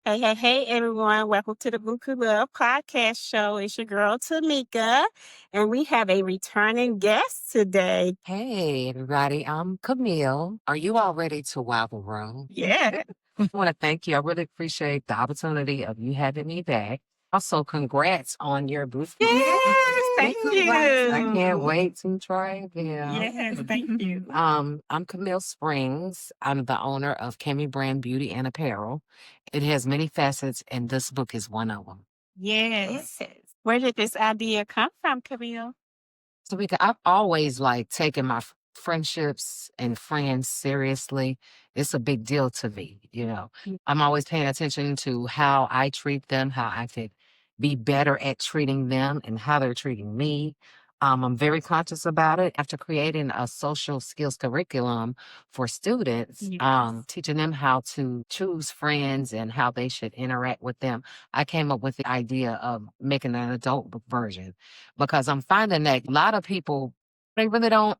Hey, everyone. Welcome to the Buku Love podcast show. It's your girl, Tamika, and we have a returning guest today. Hey, everybody. I'm Camille. Are you all ready to wow the room? Yeah. I want to thank you. I really appreciate the opportunity of you having me back. Also, congrats on your booth. Yes, thank I you. can't wait to try them. Yes, thank you. I'm Camille Springs. I'm the owner of Camille Brand Beauty and Apparel. It has many facets, and this book is one of them. Yes. Where did this idea come from, Camille? So I've always like taken my friendships and friends seriously. It's a big deal to me. Mm. I'm always paying attention to how I treat them, how I could be better at treating them and how they're treating me. I'm very conscious about it. After creating a social skills curriculum for students, Yes. teaching them how to choose friends and how they should interact with them, I came up with the idea of making an adult book version because I'm finding that a lot of people, they really don't,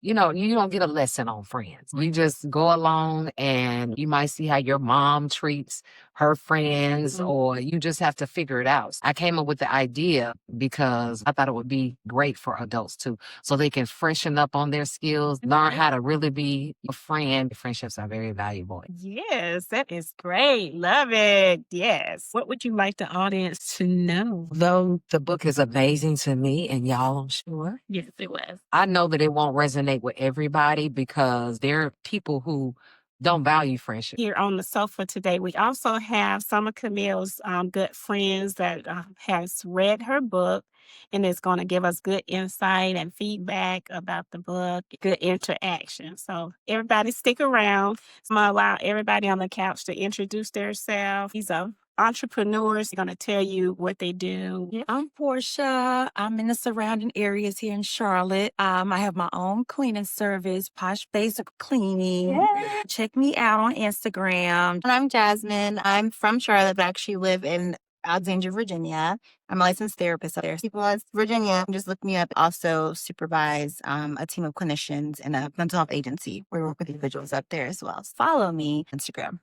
you don't get a lesson on friends. You just go along and you might see how your mom treats her friends, Mm. or you just have to figure it out. I came up with the idea because I thought it would be great for adults too, so they can freshen up on their skills, learn how to really be a friend. Friendships are very valuable. Yes, that is great. Love it. Yes. What would you like the audience to know? Though the book is amazing to me, and y'all, I'm sure, Yes, it was. I know that it won't resonate with everybody because there are people who don't value friendship. Here on the sofa today, we also have some of Camille's good friends that has read her book and is going to give us good insight and feedback about the book, good interaction. So everybody stick around. I'm going to allow everybody on the couch to introduce themselves. These are entrepreneurs. They're going to tell you what they do. Yeah, I'm Portia. I'm in the surrounding areas here in Charlotte. I have my own cleaning service, Posh Basic Cleaning. Yeah. Check me out on Instagram. And I'm Jasmine. I'm from Charlotte, but actually live in Alexandria, Virginia. I'm a licensed therapist up there. People in Virginia, just look me up. Also supervise a team of clinicians in a mental health agency. We work with individuals up there as well. So follow me on Instagram.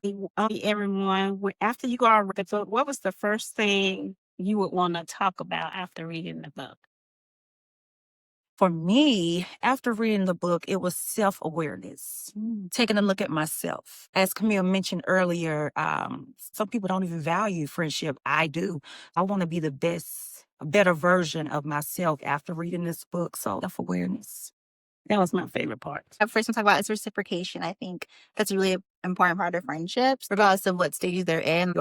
Everyone, after you go read the book, what was the first thing you would want to talk about after reading the book? For me, after reading the book, it was self-awareness, taking a look at myself. As Camille mentioned earlier, some people don't even value friendship. I do. I want to be the best, a better version of myself after reading this book. So self-awareness. That was my favorite part. First, we'll talk about is reciprocation. I think that's a really important part of friendships, regardless of what stage they're in.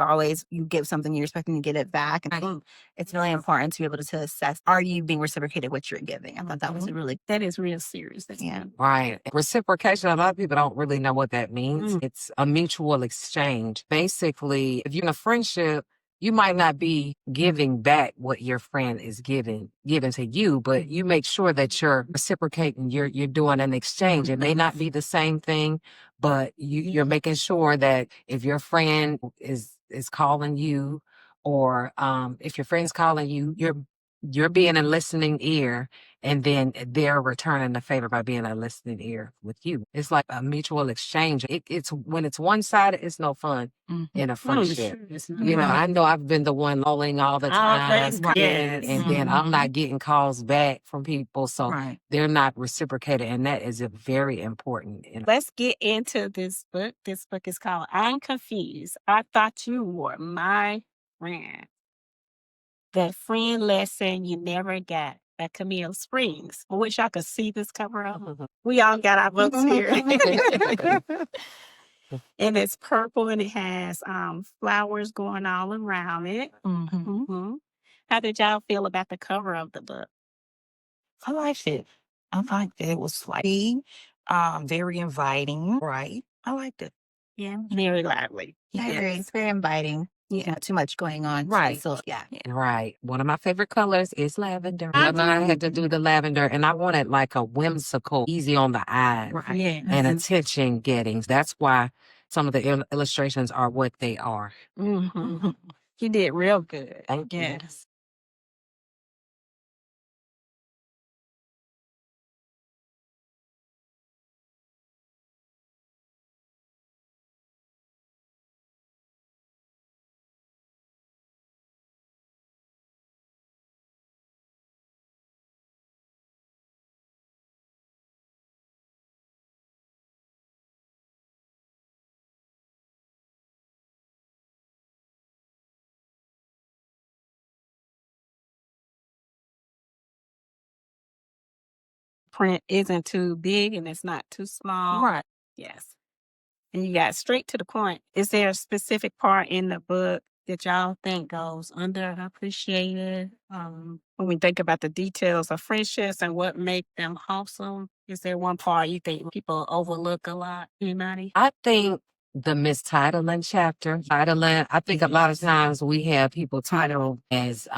You give something, you're expecting to get it back. And I think it's really important to be able to assess, are you being reciprocated what you're giving? I thought that was that is real serious. Yeah. Right. Reciprocation, a lot of people don't really know what that means. It's a mutual exchange. Basically, if you're in a friendship, you might not be giving back what your friend is giving to you, but you make sure that you're reciprocating. You're doing an exchange. It may not be the same thing, but you're making sure that if your friend is calling you, or if your friend's calling you, you're being a listening ear, and then they're returning the favor by being a listening ear with you. It's like a mutual exchange. It's when it's one-sided, it's no fun in a friendship. I know I've been the one lolling all the time, Yes. and then I'm not getting calls back from people, so Right. they're not reciprocated, and that is very important. Let's get into this book. This book is called I'm Confused. I Thought You Were My Friend. The Friend Lesson You Never Got by Camille Springs. I wish I could see this cover up. We all got our books here. And it's purple and it has flowers going all around it. Mhm. How did y'all feel about the cover of the book? I liked it. I liked it. It was like very inviting. Right. I liked it. Yeah, very lively. I agree. It's very inviting. Yeah. Not too much going on. Right. So yeah. Right. One of my favorite colors is lavender. And I had to do the lavender, and I wanted like a whimsical, easy on the eye, Right. Yeah. and attention getting. That's why some of the illustrations are what they are. You did real good. Thank you. Yes. print isn't too big and it's not too small. Right. Yes. And you got straight to the point. Is there a specific part in the book that y'all think goes underappreciated? When we think about the details of friendships and what make them wholesome, is there one part you think people overlook a lot? Anybody? I think the mistitling chapter, titling, I think a lot of times we have people titled as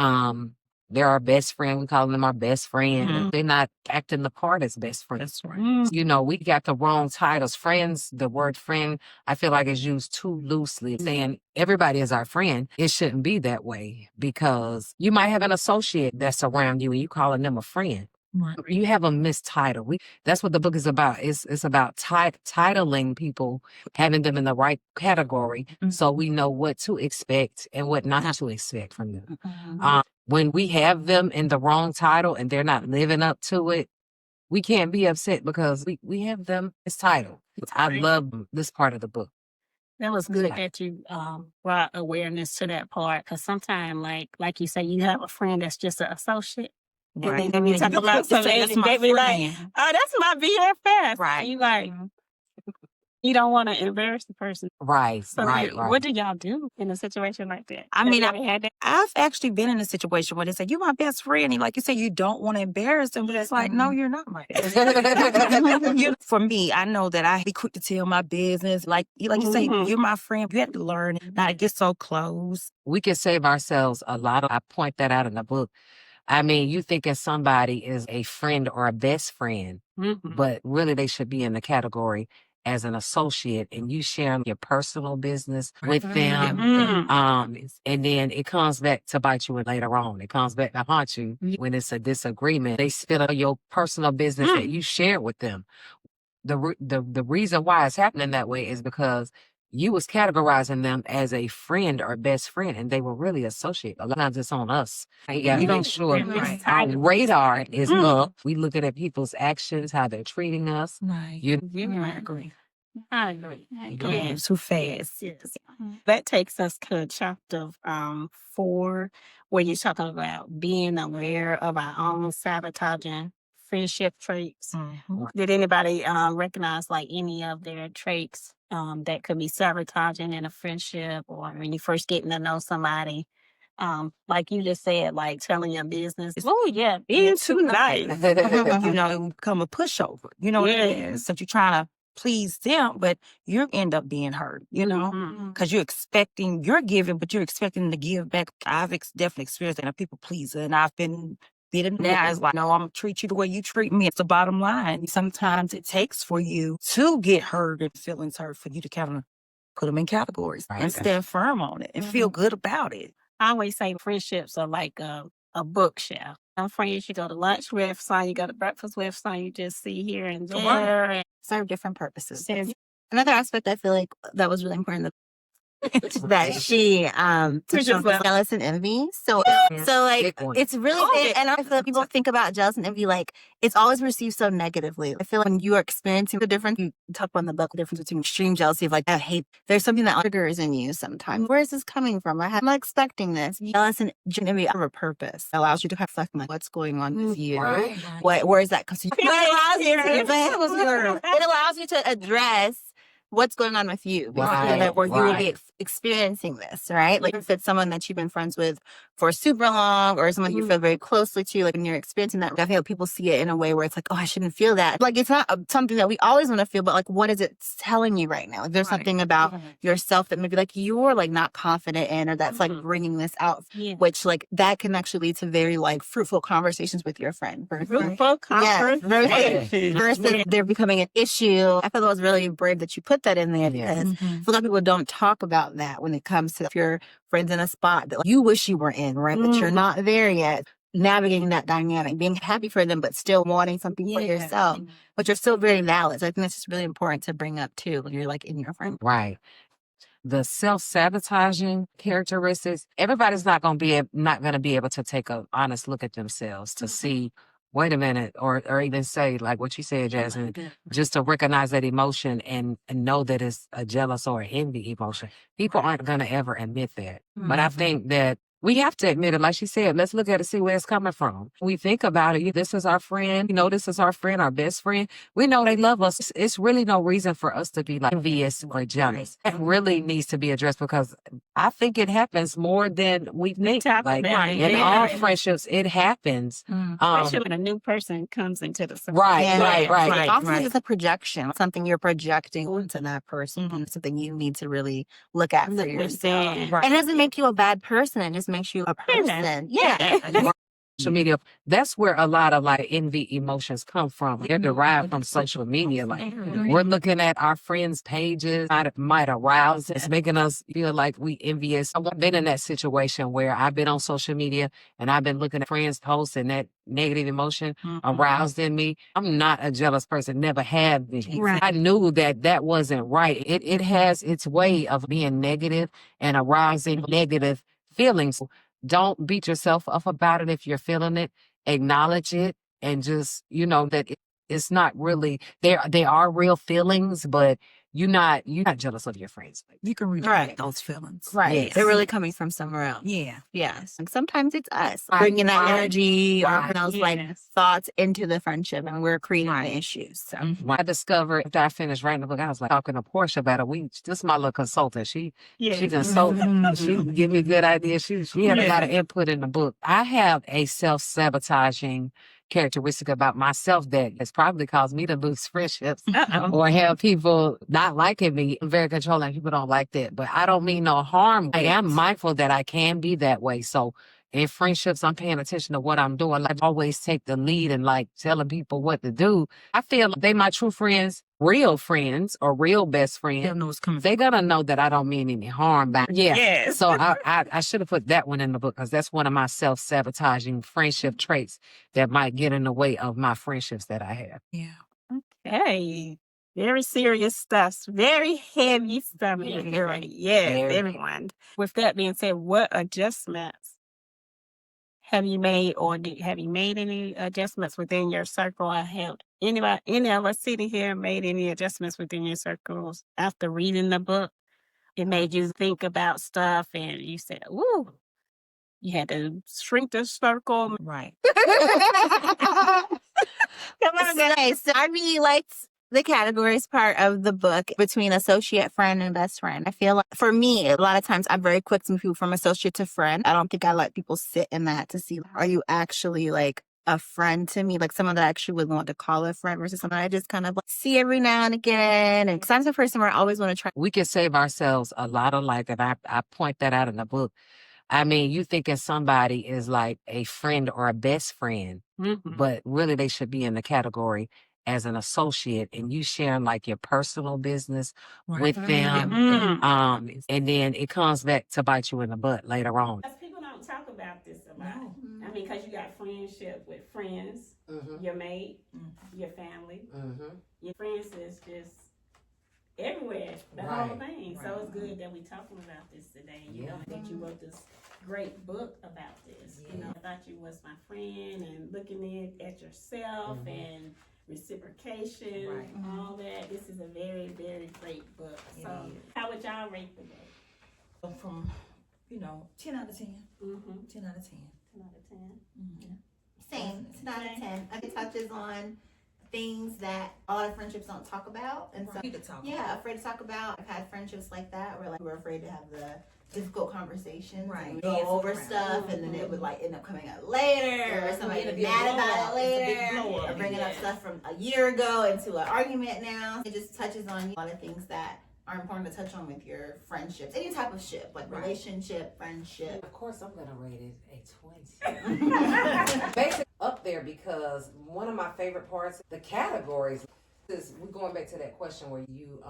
they're our best friend. We call them our best friend. Mhm. They're not acting the part as best friends. That's right. You know, we got the wrong titles. Friends, the word friend, I feel like is used too loosely. Saying everybody is our friend, it shouldn't be that way because you might have an associate that's around you and you calling them a friend. Right. You have a mistitle. That's what the book is about. It's about titling people, having them in the right category, so we know what to expect and what not to expect from them. When we have them in the wrong title and they're not living up to it, we can't be upset because we have them as title. I love this part of the book. That was good that you brought awareness to that part because sometimes, like you say, you have a friend that's just an associate. Right. And then we talk about something, That's my they be like, friend. "Oh, that's my BFF." Right. And you like, you don't want to embarrass the person. Right, So, right. what do y'all do in a situation like that? I mean, Have you ever had that? I've actually been in a situation where they say, "You're my best friend," and like you said, you don't want to embarrass them, but it's like, no, you're not my best friend. For me, I know that I be quick to tell my business. Like you say, you're my friend. You have to learn not to get so close. We can save ourselves a lot. I point that out in the book. I mean, you thinking somebody is a friend or a best friend, but really they should be in the category as an associate and you sharing your personal business with them. And then it comes back to bite you later on. It comes back to haunt you when it's a disagreement. They spill out your personal business that you shared with them. The reason why it's happening that way is because you was categorizing them as a friend or best friend, and they were really associate. A lot of times it's on us. You got to make sure our radar is up. We looking at people's actions, how they're treating us. Right. I agree. I agree. Going too fast. Yes. That takes us to chapter 4, where you're talking about being aware of our own sabotaging friendship traits. Did anybody recognize like any of their traits that could be sabotaging in a friendship or when you first getting to know somebody? Like you just said, like telling your business. Oh yeah, being too nice. You know, it will become a pushover. You know what it is? So you're trying to please them, but you end up being hurt, you know, because you're giving, but you're expecting them to give back. I've definitely experienced that. I'm a people pleaser, and I've been bitten. Now it's like, no, I'm gonna treat you the way you treat me. It's the bottom line. Sometimes it takes for you to get hurt and feelings hurt for you to kind of put them in categories and stand firm on it and feel good about it. I always say friendships are like a bookshelf. Some friends you go to lunch with, some you go to breakfast with, some you just see here and there. And serve different purposes. Another aspect I feel like that was really important that she touched on jealous and envy. So like it's really big, and I feel like people think about jealous and envy like it's always received so negatively. I feel like when you are experiencing the difference, you talk about in the book the difference between extreme jealousy of like I hate. There's something that triggers in you sometimes. Where is this coming from? I'm not expecting this. Jealous and envy have a purpose. It allows you to kind of reflect on like, what's going on with you. Right. Where is that? Because it allows you to address what's going on with you, where you will be experiencing this, right? Like if it's someone that you've been friends with for super long or someone you feel very closely to, like when you're experiencing that, I feel people see it in a way where it's like, oh, I shouldn't feel that. Like it's not something that we always want to feel, but like what is it telling you right now? Like there's something about yourself that maybe like you're like not confident in or that's like bringing this out, which like that can actually lead to very like fruitful conversations with your friend. Fruitful conversations. Versus they're becoming an issue. I feel it was really brave that you put that in there because a lot of people don't talk about that when it comes to if your friends in a spot that like, you wish you were in, right? But you're not there yet. Navigating that dynamic, being happy for them, but still wanting something for yourself, but you're still very valid. So I think that's just really important to bring up too when you're like in your friend. Right. The self-sabotaging characteristics, everybody's not going to be able to take an honest look at themselves to see, wait a minute, or even say, like what you said, Jasmine, just to recognize that emotion and know that it's a jealous or an envy emotion. People aren't going to ever admit that. But I think that we have to admit it. Like she said, let's look at it, see where it's coming from. We think about it. This is our friend. This is our friend, our best friend. We know they love us. It's really no reason for us to be like envious or jealous. It really needs to be addressed because I think it happens more than we think. Like in all friendships, it happens. Especially when a new person comes into the circle. Right. Often it's a projection, something you're projecting onto that person, something you need to really look at for yourself. And it doesn't make you a bad person. It just makes you a person. Yeah. Social media, that's where a lot of like envy emotions come from. They're derived from social media. Like we're looking at our friends' pages, might arouse. It's making us feel like we envious. I've been in that situation where I've been on social media and I've been looking at friends' posts and that negative emotion aroused in me. I'm not a jealous person, never have been. I knew that wasn't right. It has its way of being negative and arousing negative feelings. Don't beat yourself up about it if you're feeling it. Acknowledge it and just, that it's not really, they are real feelings, but you're not jealous of your friends. You can redirect those feelings. Right. Yes. They're really coming from somewhere else. Yeah. Yes. And sometimes it's us bringing that energy or those thoughts into the friendship, and we're creating the issues. So I discovered after I finished writing the book, I was like talking to Portia about it. This is my little consultant. She consults. She give me good ideas. She had a lot of input in the book. I have a self-sabotaging characteristic about myself that has probably caused me to lose friendships or have people not liking me. I'm very controlling. People don't like that, but I don't mean no harm. I am mindful that I can be that way. So in friendships, I'm paying attention to what I'm doing. Like, I always take the lead and like telling people what to do. I feel like they my true friends, real friends or real best friends. They're gonna know that I don't mean any harm by So I should have put that one in the book because that's one of my self-sabotaging friendship traits that might get in the way of my friendships that I have. Yeah. Okay. Very serious stuff. Very heavy stuff. Yes, everyone. With that being said, what adjustments have you made, or have you made any adjustments within your circle? I have any of us sitting here made any adjustments within your circles after reading the book? It made you think about stuff, and you said, "Ooh," you had to shrink the circle. Right. Come on, guys. So I really liked the categories part of the book between associate, friend, and best friend. I feel like for me, a lot of times I'm very quick to move people from associate to friend. I don't think I let people sit in that to see, are you actually like a friend to me? Like someone that I actually would want to call a friend versus someone I just kind of like see every now and again. And because I'm the person where I always want to try. We can save ourselves a lot of life, and I point that out in the book. I mean, you thinking somebody is like a friend or a best friend, but really they should be in the category as an associate, and you sharing like your personal business with them. And then it comes back to bite you in the butt later on. People don't talk about this a lot. I mean, because you got friendship with friends, your mate, your family. Your friends is just everywhere, the whole thing. So it's good that we're talking about this today. That you wrote this great book about this. I thought you was my friend, and looking at yourself and reciprocation, all that. This is a very, very great book. So how would y'all rate the book? From 10 out of 10. 10 out of 10. 10 out of 10. Same, 10 out of 10. It touches on things that a lot of friendships don't talk about, and so afraid to talk about. I've had friendships like that where like we're afraid to have the difficult conversations, and go over stuff, and then it would like end up coming out later, or somebody get mad about it later, or bringing up stuff from a year ago into an argument now. It just touches on a lot of things that are important to touch on with your friendships, any type of ship, like relationship, friendship. Of course, I'm gonna rate it a 20. Basically up there because one of my favorite parts, the categories. We're going back to that question where you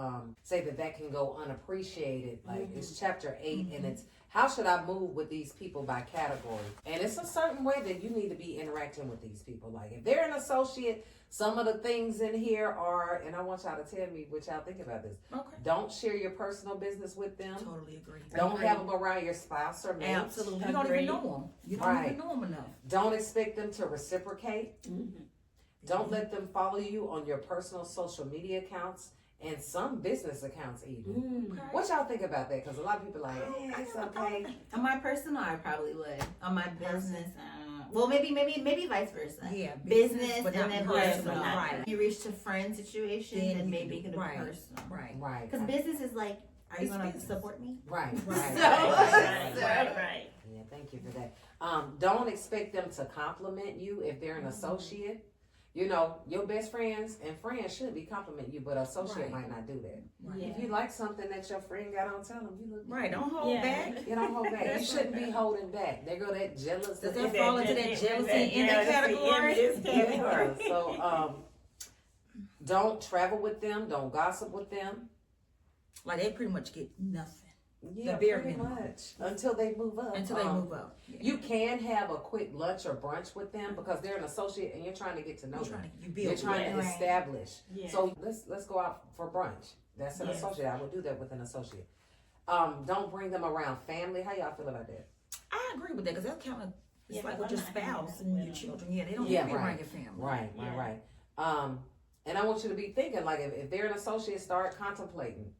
say that can go unappreciated. Like it's chapter 8, and it's how should I move with these people by category? And it's a certain way that you need to be interacting with these people. Like if they're an associate, some of the things in here are, and I want y'all to tell me what y'all think about this. Okay. Don't share your personal business with them. Totally agree. Don't have them around your spouse or mate. Absolutely. You don't even know them. You don't even know them enough. Don't expect them to reciprocate. Don't let them follow you on your personal social media accounts and some business accounts even. What y'all think about that? Because a lot of people are like, it's okay. On my personal, I probably would. On my business, well, maybe vice versa. Yeah, business but and not then personal. personal. Right. You reach to friend situation, then maybe you can do right. personal. Right. Because business is like, are you It's going to business. support me? Right. Right. Yeah, thank you for that. Don't expect them to compliment you if they're an associate. You know, your best friends and friends should be complimenting you, but an associate might not do that. Right. If you like something that your friend got on, tell them you look Right, don't hold back. You don't hold back. You shouldn't be holding back. There go that jealous. Does that fall into that jealousy in the category? Yeah. So, don't travel with them. Don't gossip with them. Like they pretty much get nothing. Yeah, The bare pretty minimum. much until they move up. Until they move up. Yeah. You can have a quick lunch or brunch with them because they're an associate and you're trying to get to know them. You're trying to establish. Yeah. So let's go out for brunch. That's an associate. I would do that with an associate. Don't bring them around family. How y'all feel about that? I agree with that because that's kind of it's like with your spouse and your children. Yeah, they don't Yeah, need to be right. around your family. Right. And I want you to be thinking like if they're an associate, start contemplating.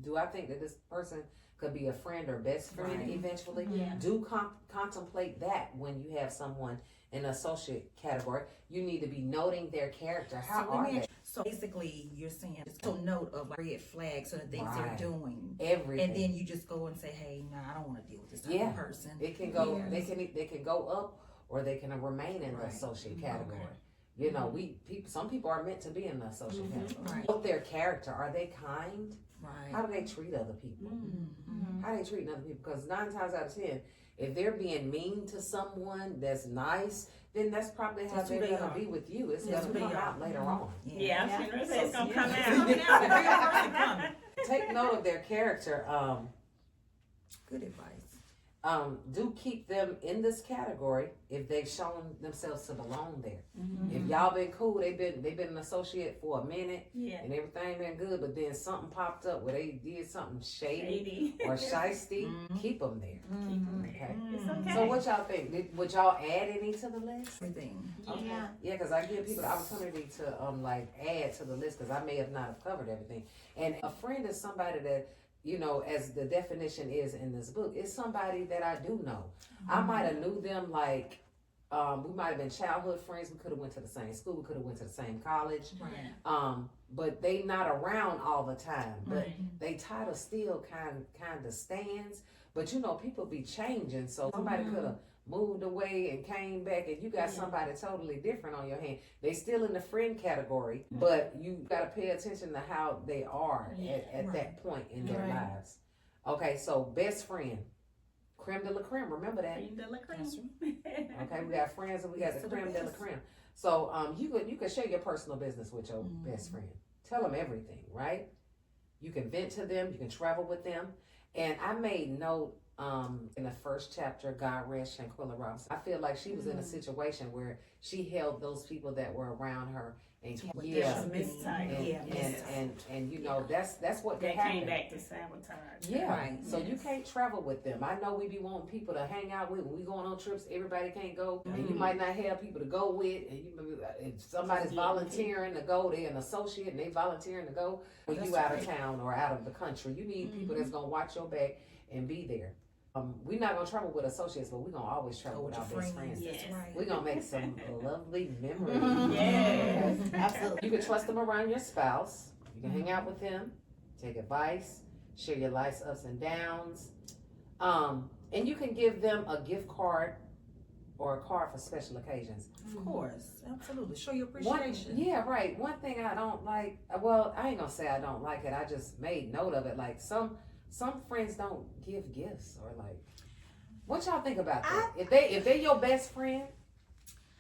Do I think that this person could be a friend or best friend Right. eventually? Yeah. Do contemplate that when you have someone in the associate category. You need to be noting their character. How are they? So basically, you're saying just a note of like red flags or the things Right. they're doing, Everything. and then you just go and say, "Hey, nah, I don't want to deal with this type Yeah. of person." It can go. Yes. They can go up or they can remain in the Right. associate Okay. category. You know, some people are meant to be in the associate category. Right. Note their character. Are they kind? Right. How do they treat other people? Mm-hmm. How they treat other people? Because 9 times out of 10, if they're being mean to someone that's nice, then that's probably how That's who they're they gonna are. be with you. It's That's gonna who they come out are. later on. Yeah, I was gonna say it's gonna come It's out. coming out. The real person coming. Take note of their character. Good advice. Do keep them in this category if they've shown themselves to belong there. Mm-hmm. If y'all been cool, they've been an associate for a minute Yeah. and everything been good, but then something popped up where they did something shady Shady. or shysty, Mhm. keep them there. Okay. It's okay. So what y'all think? Would y'all add any to the list? Everything. Okay. Yeah. Yeah, because I give people the opportunity to like add to the list because I may have not have covered everything. And a friend is somebody that, you know, as the definition is in this book, is somebody that I do know. I might have knew them like we might have been childhood friends. We could have went to the same school. We could have went to the same college. Right. But they not around all the time. But they title still kind of stands. But you know, people be changing. So somebody could have moved away and came back, and you got somebody totally different on your hand. They still in the friend category, but you got to pay attention to how they are at that point in their lives. Okay, so best friend, creme de la creme. Remember that? Cream de la creme. Okay, we got friends and we got the creme de la creme. So you could share your personal business with your best friend. Tell them everything, right? You can vent to them. You can travel with them. And I made note in the first chapter, God rest Shanquilla Robinson. I feel like she was in a situation where she held those people that were around her and and you know that's what They happened. came back to sabotage. Yeah, Right. So you can't travel with them. I know we be wanting people to hang out with. When we going on trips, everybody can't go, and you might not have people to go with. And if somebody's volunteering to go, they're an associate and they volunteering to go. When you out of town or out of the country, you need people that's gonna watch your back and be there. We're not gonna travel with associates, but we're gonna always travel with our best friends. Yes. Right. We're gonna make some lovely memories. Yes. Absolutely. You can trust them around your spouse. You can hang out with them, take advice, share your life's ups and downs. And you can give them a gift card or a card for special occasions. Of course. Absolutely. Show your One, appreciation. yeah, right. One thing I don't like, well, I ain't gonna say I don't like it. I just made note of it. Like some friends don't give gifts or like, what y'all think about that? If they your best friend,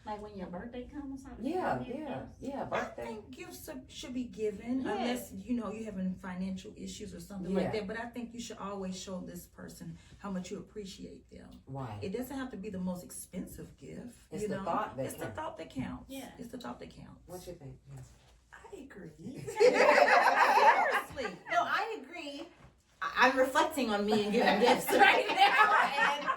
Like when your birthday comes or something. yeah, I birthday. think gifts should be given Yes. unless you're having financial issues or something like that. But I think you should always show this person how much you appreciate them. Right. It doesn't have to be the most expensive gift. It's the thought that It's the counts. thought that counts. Yeah. It's the thought that counts. What you think? Yes. I agree. Seriously. No, I agree. I'm reflecting on me and giving gifts right now, and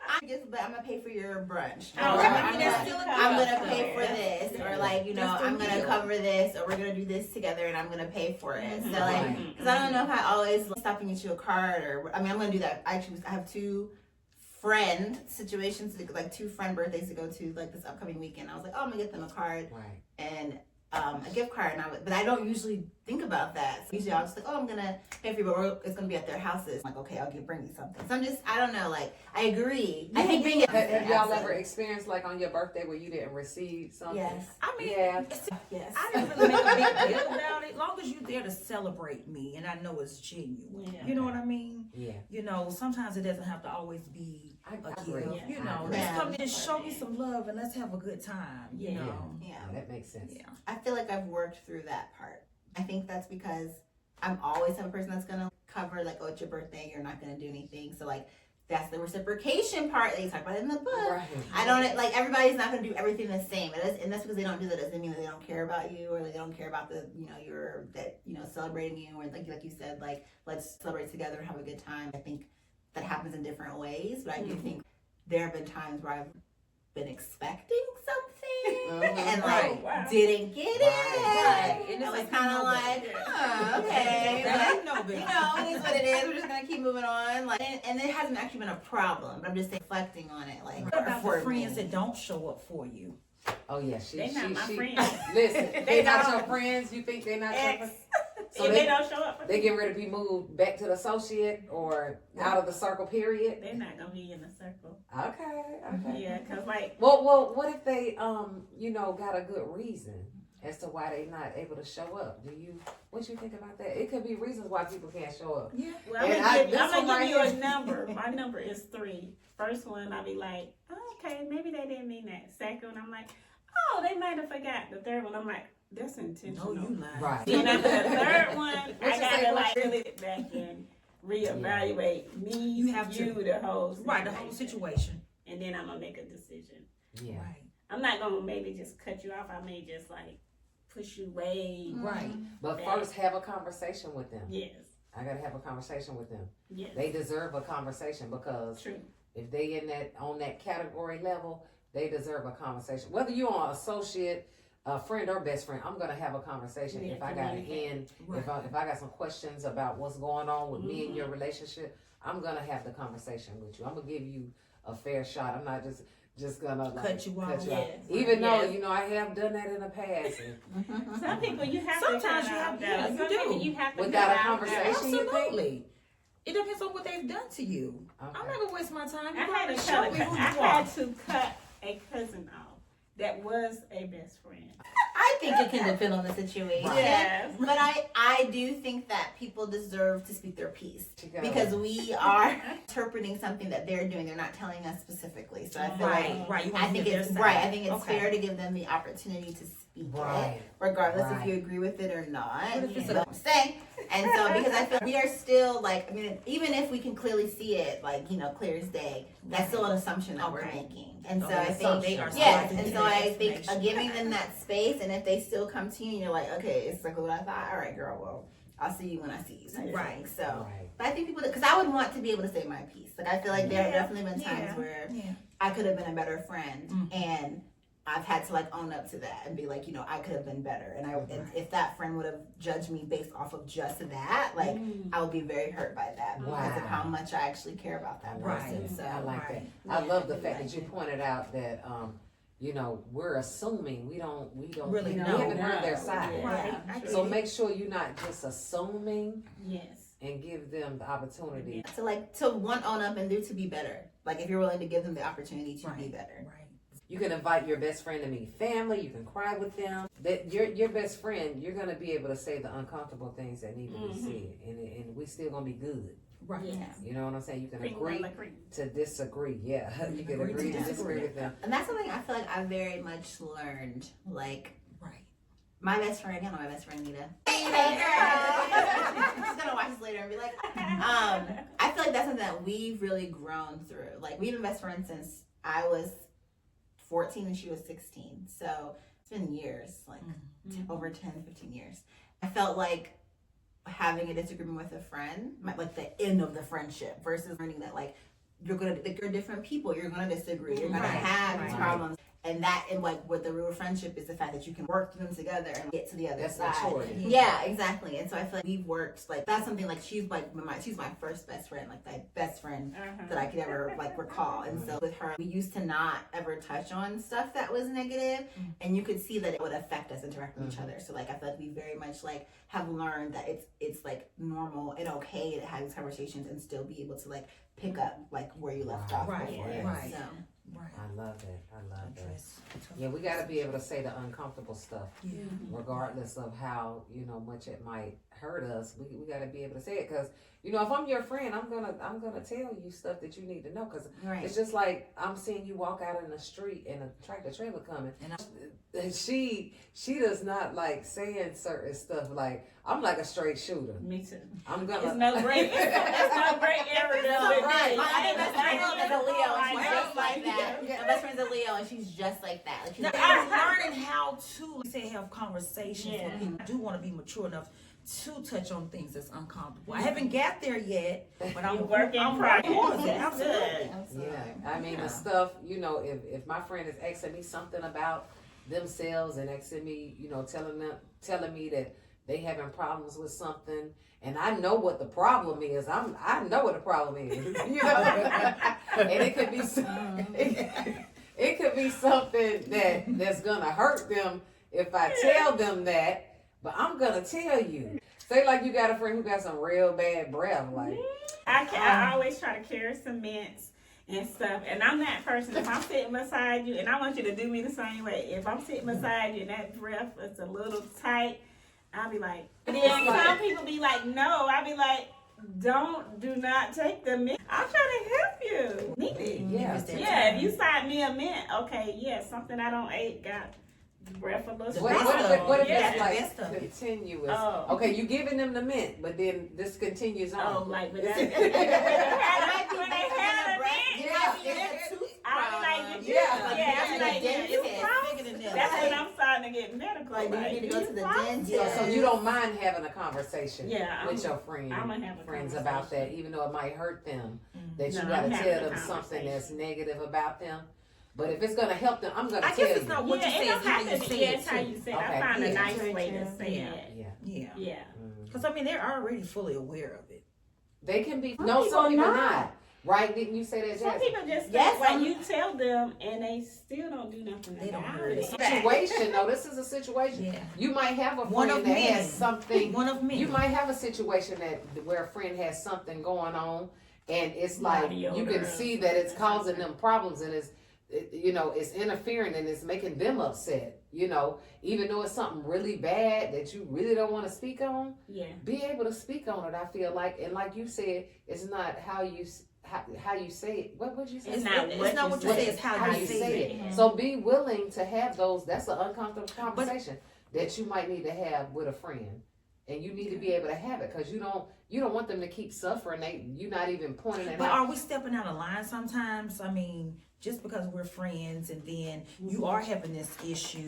I guess, but like, I'm gonna pay for your brunch. Oh, Or I I'm, mean, that's gonna, still a I'm deal. gonna pay for this. Or like, you know, That's still I'm a gonna deal. cover this, or we're gonna do this together and I'm gonna pay for it. Mhm. So like, Right. because I don't know if I always stop and get you a card or, I mean, I'm gonna do that. I have two friend situations, like two friend birthdays to go to like this upcoming weekend. I was like, oh, I'm gonna get them a card Right. and a gift card, but I don't usually think about that. So usually I'll just like, oh, I'm gonna pay for you, but it's gonna be at their houses. I'm like, okay, I'll bring you something. So I don't know, like, I agree. I think being Have y'all ever experienced like on your birthday where you didn't receive something? Yes. I mean, Yeah. Yes. I didn't really make a big deal about it. As long as you're there to celebrate me and I know it's genuine. Yeah. You know what I mean? Yeah. You know, sometimes it doesn't have to always be I a agree. gift. Yeah. You know, I let's agree. come in and show me some love and let's have a good time. You Yeah. know? Yeah. Oh, that makes sense. Yeah. I feel like I've worked through that part. I think that's because I'm always the person that's gonna cover, like, oh, it's your birthday, you're not gonna do anything. So like, that's the reciprocation part that you talk about in the book. Right. I don't, like, everybody's not gonna do everything the same. And that's because they don't do that doesn't mean that they don't care about you, or they don't care about the, celebrating you, or like you said, like, let's celebrate together and have a good time. I think that happens in different ways, but I do think there have been times where I've been expecting something and like Wow. didn't get it. Right. And And it it's was like, kind you of know like, better. huh, okay. That ain't But, no big it is what it is. We're just gonna keep moving on. Like, and it hasn't actually been a problem. But I'm just reflecting on it. Like, What about for the friends me. that don't show up for you? Oh yeah, They not my friends. Listen, they not your friends. You think they not your friends? So If they they don't show up for They me, get ready to be moved back to the associate or out of the circle. Period. they're not gonna be in the circle. Okay. Okay. Yeah, cause like, Well, what if they got a good reason as to why they not able to show up? What you think about that? It could be reasons why people can't show up. Yeah. well, And I'm this one gonna right give you a here- number. My number is 3. First one, I'll be like, oh, okay, maybe they didn't mean that. Second, I'm like, oh, they might have forgot. The third one, I'm like, that's No, intentional. you lying. Right. Then after the third one, What I you gotta say, like Coach? really sit back and reevaluate me, You have to. the whole situation. Right, the whole situation. And then I'm gonna make a decision. Yeah. Right. I'm not gonna maybe just cut you off. I may just like push you way. Right. But first, have a conversation with them. Yes. I gotta have a conversation with them. Yes. They deserve a conversation because True. if they on that category level, they deserve a conversation. Whether you're an associate, a friend, or best friend, I'm gonna have a conversation. Yeah, if I got an communicate. end, Right. if I got some questions about what's going on with me and your relationship, I'm gonna have the conversation with you. I'm gonna give you a fair shot. I'm not just gonna like, Cut you off. Yes. Even though Yes. I have done that in the past. And Some people you have Sometimes to you have- cut yeah, out, you though. Some people do. you have to Without cut a out, conversation. You think? Absolutely. It depends on what they've done to you. Okay. I'm not gonna waste my time. I You had gotta to show cut. me who you I are. had to cut a cousin off that was a best friend. I think it can depend on the situation. Right. Yes. But I do think that people deserve to speak their piece You gotta- because we are interpreting something that they're doing. They're not telling us specifically. So I feel like Right. You I want think to hear it's their right. side. I think it's Okay. fair to give them the opportunity to speak Right. it, regardless Right. if you agree with it or not. What if it's You know what I'm saying? And so because I feel we are still like, I mean, even if we can clearly see it, like, clear as day, that's still an assumption that we're Okay. making. And so Okay, I so think they are yes, still and so getting I that think information. giving them that space, and if they still come to you and you're like, okay, it's like what I thought. All right, girl, well, I'll see you when I see you. Type of Right. thing. So, Right. but I think people, because I would want to be able to say my piece. Like I feel like there have Yeah. definitely been times Yeah. where Yeah. I could have been a better friend, Mhm. and I've had to like own up to that and be like, I could have been better. And if that friend would have judged me based off of just that, like I would be very hurt by that because of how Wow. much I actually care about that person. Right. So I like Right. that. I love the Yeah, fact like that you it. pointed out that we're assuming we don't Really we know. haven't heard their No. side. Yeah. Right. I get So it. make sure you're not just assuming Yes. and give them the opportunity. to own up and do to be better. Like if you're willing to give them the opportunity to be Right. better. Right. You can invite your best friend to meet family. You can cry with them. That your best friend, you're gonna be able to say the uncomfortable things that need to be said, and we still gonna be good. Right. Yes. You know what I'm saying? You can Cream agree on the cream. to disagree. Yeah, you can agree to disagree with them. And that's something I feel like I very much learned. Like Right. my best friend, my best friend Nita. Hey girl. She's gonna watch this later and be like, I feel like that's something that we've really grown through. Like we've been best friends since I was 14 and she was 16. So it's been years, like over 10, 15 years. I felt like having a disagreement with a friend, like the end of the friendship versus learning that like you're different people. You're gonna disagree. You're gonna Right, have these right. problems. And like what the real friendship is the fact that you can work through them together and get to the other That's side. maturity. Yeah, exactly. And so I feel like we've worked like that's something like she's my first best friend, like my best friend that I could ever like recall. And so with her, we used to not ever touch on stuff that was negative, and you could see that it would affect us interacting with each other. So like I feel like we very much like have learned that it's like normal and okay to have these conversations and still be able to like pick up like where you left off. Right, before. right. So. Right. I love that. I love that. Interesting. Yeah, we got to be able to say the uncomfortable stuff, Yeah. regardless of how much it might hurt us. We got to be able to say it because if I'm your friend, I'm gonna tell you stuff that you need to know because it's just like I'm seeing you walk out in the street and a tractor trailer coming, and she does not like saying certain stuff. Like I'm like a straight shooter. Me too. I'm gonna. It's no great. It's no great area. Right. My best friend is a Leo, and she's I just know, like that. My best friend's a Leo, and she's just like that. Like she's Now, I'm learning how to say have conversations Yeah. with people. I do want to be mature enough to touch on things that's uncomfortable. I haven't got there yet, but I'm working I'm progress. towards it. Absolutely. Yeah, I mean the stuff, if my friend is asking me something about themselves and asking me, telling me that they having problems with something, and I know what the problem is. I know what the problem is, and it could be it could be something that's gonna hurt them if I tell them that. But I'm gonna tell you. Say like you got a friend who got some real bad breath, like. I always try to carry some mints and stuff, and I'm that person. If I'm sitting beside you, and I want you to do me the same way. If I'm sitting beside you and that breath is a little tight, I'll be like. And then some people be like, no. I'll be like, do not take the mint. I'm trying to help you. Need it. Yeah. If you side me a mint, okay, yeah, something I don't eat got. Breath a little What if yeah. it's like continuous? Oh. Okay, you giving them the mint, but then this continues on. Oh, like with that. When they had a mint, I was like, that's when I'm starting to get medical. Like, you need to go to the dentist. So you don't mind having a conversation with your friends a about that, even though it might hurt them, that you No, got to I'm tell having them a something that's conversation. negative about them. But if it's gonna help them, I'm gonna I tell guess it's you. not what you say, it's how you say it. It's how you say it. Okay. I find a Yeah. nice way to say it. Yeah. Yeah. Because I mean, they're already fully aware of it. They can be. Some No, some people people not. not. Right? Didn't you say that, Some Jasmine? people just Yes, like you tell them and they still don't do nothing They don't about hear it. it. Situation. No, this is a situation. Yeah. You might have a One friend of that many. has something. One of many. You might have a situation where a friend has something going on, and it's like Body you odor can see that it's causing them problems, and it's interfering and it's making them upset. Even though it's something really bad that you really don't want to speak on, be able to speak on it. I feel like, and like you said, it's not how you say it. What would you say? It's not what you say, it's how you say it. So be willing to have those. That's an uncomfortable conversation that you might need to have with a friend, and you need to be able to have it because you don't want them to keep suffering. You're not even pointing it But out. are we stepping out of line sometimes? I mean, just because we're friends and then you are having this issue,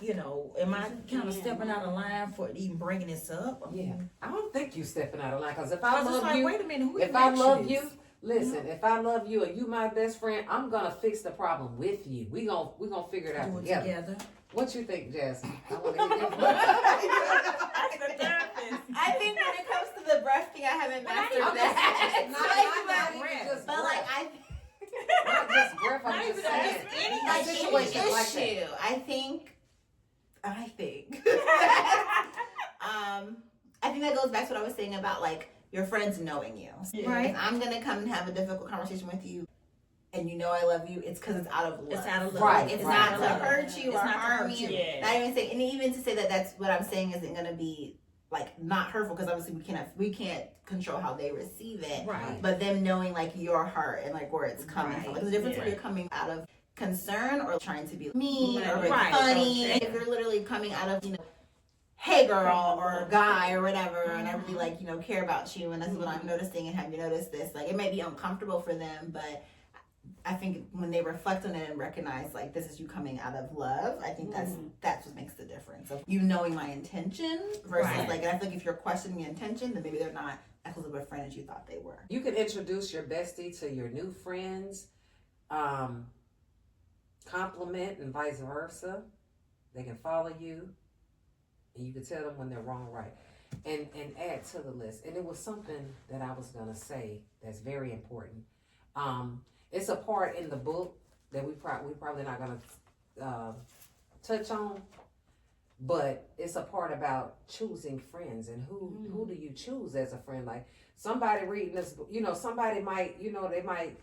am I kind of stepping out of line for even bringing this up? Yeah, I don't think you stepping out of line because if I It's love like, you, wait a minute, who if even I asked love this? you, listen. If I love you and you my best friend, I'm gonna fix the problem with you. We gonna figure it out Do it together. together. What you think, Jasmine? I want to hear your That's the therapist. I think when it comes to the breath thing, I haven't mastered I'm that. not even just But breath. like Not just breath. I'm just saying like a situation any like that. issue, I think I think that goes back to what I was saying about like your friends knowing you. Yeah. Right. If I'm gonna come and have a difficult conversation with you and you know I love you, it's because it's out of love. It's out of love. Right, It's right, not right. to hurt you It's or not to harm hurt you. you. Yeah. Not even say, and even to say that that's what I'm saying isn't gonna be like not hurtful because obviously we can't control how they receive it. Right. But them knowing like your heart and like where it's coming from. Right. There's a difference where Yeah. you're coming out of concern or trying to be mean or Right. funny. Right. If you're literally coming out of, hey girl or guy or whatever, and I really like, care about you and this is what I'm noticing and have you noticed this. Like it may be uncomfortable for them, but I think when they reflect on it and recognize like this is you coming out of love, I think that's what makes the difference of you knowing my intention versus Right. like, and I think if you're questioning the intention, then maybe they're not close of a friend as you thought they were. You can introduce your bestie to your new friends, compliment and vice versa. They can follow you, and you can tell them when they're wrong, right, and add to the list. And it was something that I was gonna say that's very important. It's a part in the book that we probably not gonna touch on, but it's a part about choosing friends and who do you choose as a friend. Like somebody reading this, somebody might, they might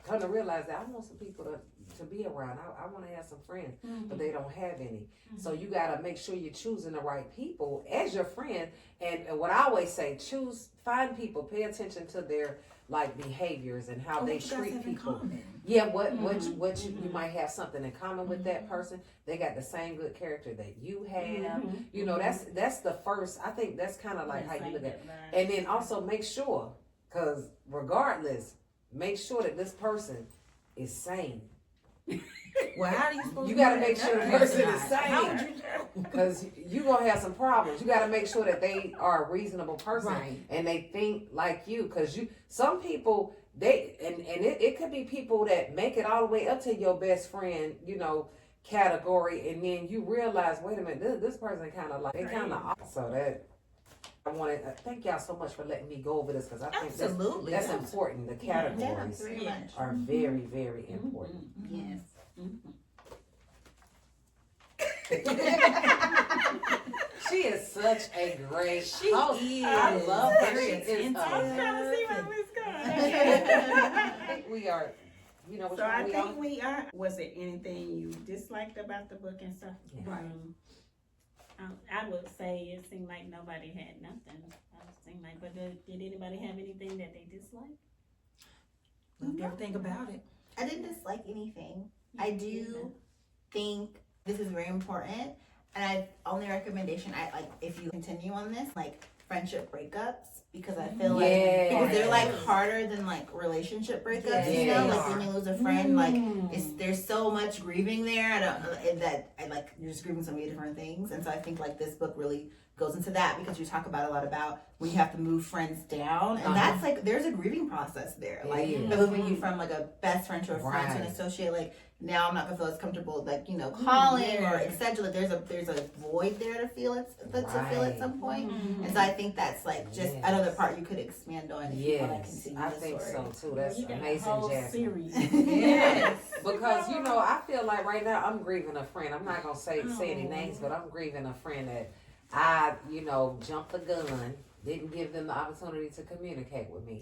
come to realize that I want some people to be around. I want to have some friends, but they don't have any. So you got to make sure you're choosing the right people as your friend. And what I always say, find people, pay attention to their like behaviors and how they treat people. Yeah, you might have something in common with that person. They got the same good character that you have. That's the first. I think that's kind of like how you look at it. And then also make sure, because regardless, make sure that this person is sane. Well, how do you supposed you got to make sure the person is sane, because you're going to have some problems. You got to make sure that they are a reasonable person, right, and they think like you, because some people, it could be people that make it all the way up to your best friend, category, and then you realize, wait a minute, this person kind of like, they kind of, so that, I want to thank y'all so much for letting me go over this, because I think that's important. The categories are very, very important. Yes. She is such a great She host. is. I love her. Very She is attentive. I was trying to see where we was going. I think we are, So I think we are. Was there anything you disliked about the book and stuff? Yeah. Right. I would say it seemed like nobody had nothing. But did anybody have anything that they disliked? Loved everything about it. I didn't dislike anything. I do think this is very important, and only recommendation if you continue on this, like friendship breakups, because I feel like because they're like harder than like relationship breakups, like when you lose a friend, like there's so much grieving there. You're just grieving so many different things, and so I think like this book really goes into that, because you talk about a lot about when you have to move friends down, and that's like there's a grieving process there, like moving you from like a best friend to a friend to an associate. Like now I'm not gonna feel as comfortable like calling or etc. Like there's a void there to feel it at some point, and so I think that's like just another part you could expand on if you want to continue. I the think story. so too. That's amazing, Jasmine. Yes. Because I feel like right now I'm grieving a friend. I'm not gonna say any names, but I'm grieving a friend that I, jumped the gun, didn't give them the opportunity to communicate with me,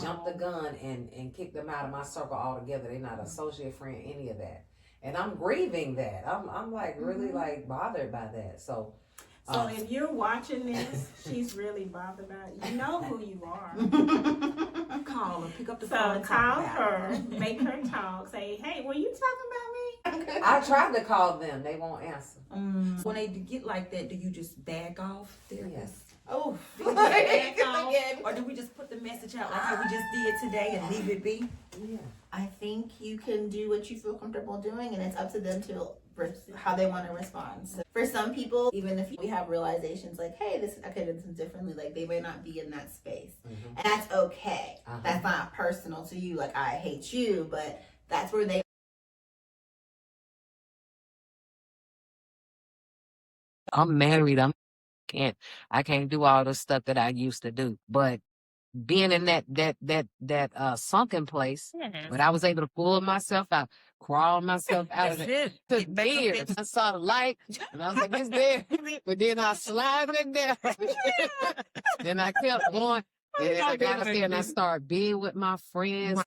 jumped the gun and kicked them out of my circle altogether. They're not associate friend, any of that. And I'm grieving that. I'm like really like bothered by that. So if you're watching this, she's really bothered by it. You know who you are. Call her, pick up the So phone and call talk her, about it. make her talk, say, hey, were you talking about me? I tried to call them. They won't answer. When they get like that, do you just back off? Yes. Oh, Do you back off? Or do we just put the message out like how we just did today and leave it be? Yeah. I think you can do what you feel comfortable doing, and it's up to them to how they want to respond. So for some people, even if we have realizations like, hey, I could have done this differently, like they may not be in that space. And that's okay. That's not personal to you, like I hate you, but that's where they I'm married. I can't do all the stuff that I used to do. But being in that sunken place, but I was able to pull myself out, crawl myself out of it. Took years. I saw the light, and I was like, it's there. But then I slid it there. Then I kept going. And I got up there and I started being with my friends.